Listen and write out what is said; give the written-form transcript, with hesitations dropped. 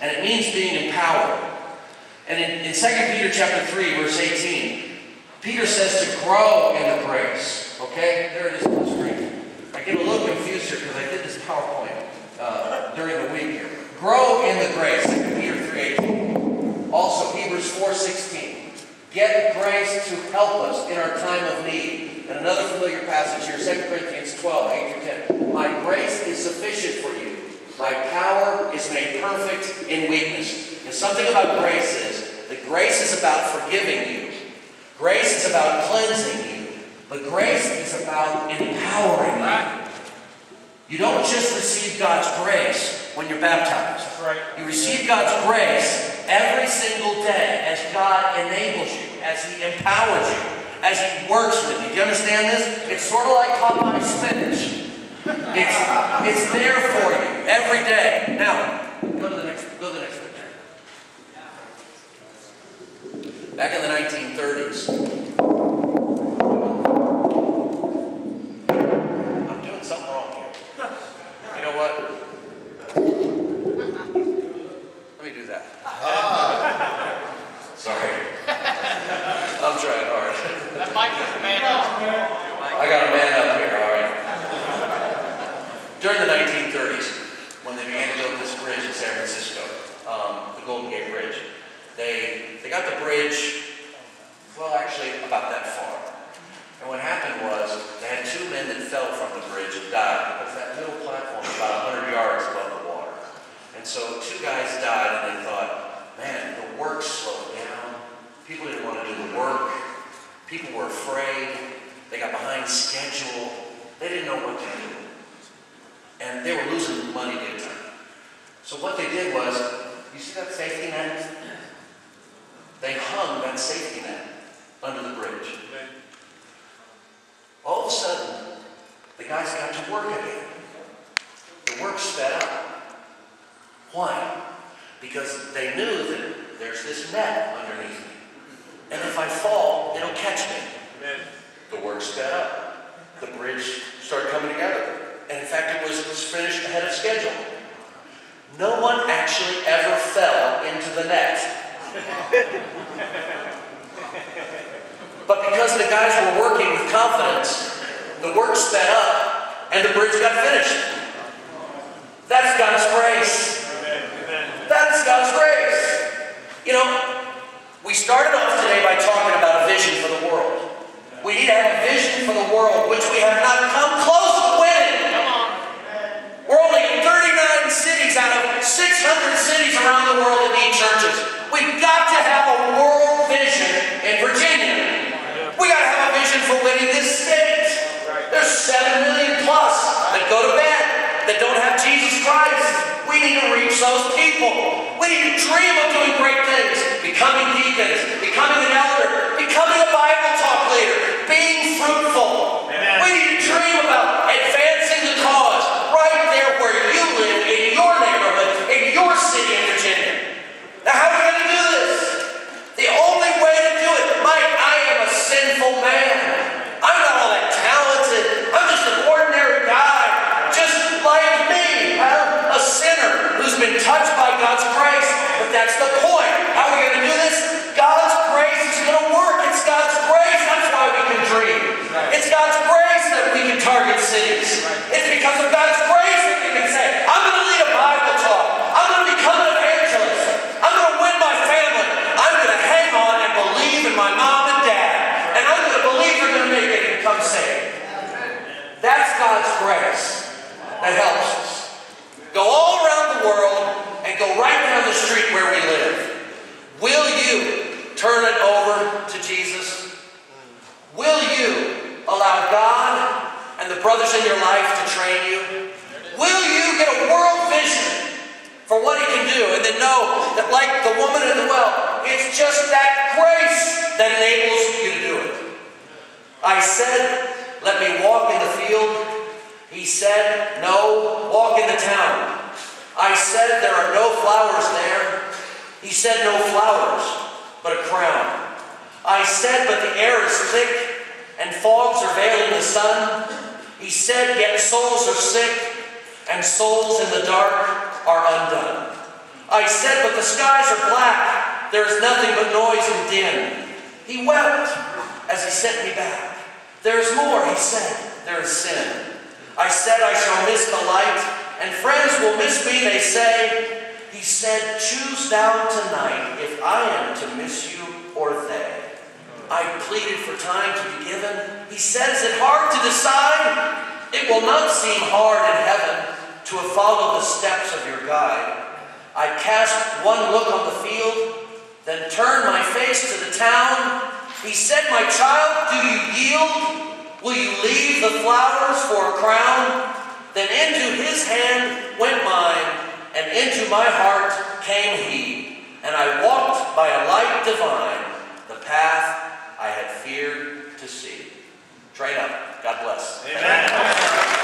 And it means being empowered. And in 2 Peter chapter 3, verse 18, Peter says to grow in the grace. Okay? There it is on the screen. I get a little confused here because I did this PowerPoint during the week here. Grow in the grace. 2 Peter 3:18. Also, Hebrews 4:16. Get grace to help us in our time of need. And another familiar passage here, 2 Corinthians 12:8-10. My grace is sufficient for you. My power is made perfect in weakness. And something about grace is that grace is about forgiving you. Grace is about cleansing you. But grace is about empowering you. You don't just receive God's grace when you're baptized. You receive God's grace every single day as God enables you, as He empowers you, as He works with you. Do you understand this? It's sort of like Popeye spinach. It's there for you every day. Now, go to the next picture. Back in the 1930s, I'm doing something wrong here. You know what? Let me do that. Sorry. I'm trying hard. That mic is a man up. I got a man up here, all right. During the 1930s, when they began to build this bridge in San Francisco, the Golden Gate Bridge, they got the bridge, well, actually about that far. And what happened was, they had two men that fell from the bridge and died, because that middle platform was about 100 yards above the water. And so two guys died, and they thought, man, the work slowed down. People didn't want to do the work. People were afraid. They got behind schedule. They didn't know what to do. And they were losing money big time. So what they did was, you see that safety net? They hung that safety net under the bridge. All of a sudden, the guys got to work again. The work sped up. Why? Because they knew that there's this net underneath me. And if I fall, it'll catch me. The work sped up. The bridge started coming together. And in fact, it was finished ahead of schedule. No one actually ever fell into the net. But because the guys were working with confidence, the work sped up and the bridge got finished. That's God's grace. That's God's grace. You know, we started off today by talking about a vision for the world. We need to have a vision for the world, which we have not come close to winning. We're only in 39 cities out of 600 cities around the world that need churches. We've got to have a world vision in Virginia. We got to have a vision for winning this state. There's 7 million plus that go to bed, that don't have Jesus Christ. We need to reach those people. We need to dream of doing great things. Becoming deacons, becoming an elder, becoming a Bible talk leader, being fruitful. Amen. We need to dream about advancing the cause right there where you live, in your neighborhood, in your city in Virginia. Now, how are we going to do this? The only way to do it, Mike, I am a sinful man. I'm not all that talented. I'm just an ordinary guy, just like me. I'm a sinner who's been touched by God's grace. But that's the point. How are we going to do this? God's grace is going to work. It's God's grace. That's why we can dream. It's God's grace that we can target cities. It's because of God's grace that we can say, I'm going to lead a Bible talk. I'm going to become an evangelist. I'm going to win my family. I'm going to hang on and believe in my mom and dad. And I'm going to believe they're going to make it and become saved. That's God's grace that helps us. Go all around the world and go right down the street where we live. Will you turn it over to Jesus? Will you allow God and the brothers in your life to train you? Will you get a world vision for what He can do, and then know that, like the woman at the well, it's just that grace that enables you to do it? I said, let me walk in the field. He said, no, walk in the town. I said, there are no flowers there. He said, no flowers, but a crown. I said, but the air is thick, and fogs are veiling the sun. He said, yet souls are sick, and souls in the dark are undone. I said, but the skies are black. There is nothing but noise and din. He wept as he sent me back. There is more, he said. There is sin. I said, I shall miss the light, and friends will miss me, they say. He said, choose thou tonight if I am to miss you or they. I pleaded for time to be given. He said, is it hard to decide? It will not seem hard in heaven to have followed the steps of your guide. I cast one look on the field, then turned my face to the town. He said, my child, do you yield? Will you leave the flowers for a crown? Then into his hand went mine, and into my heart came he. And I walked by a light divine, the path I had feared to see. Train up. God bless. Amen.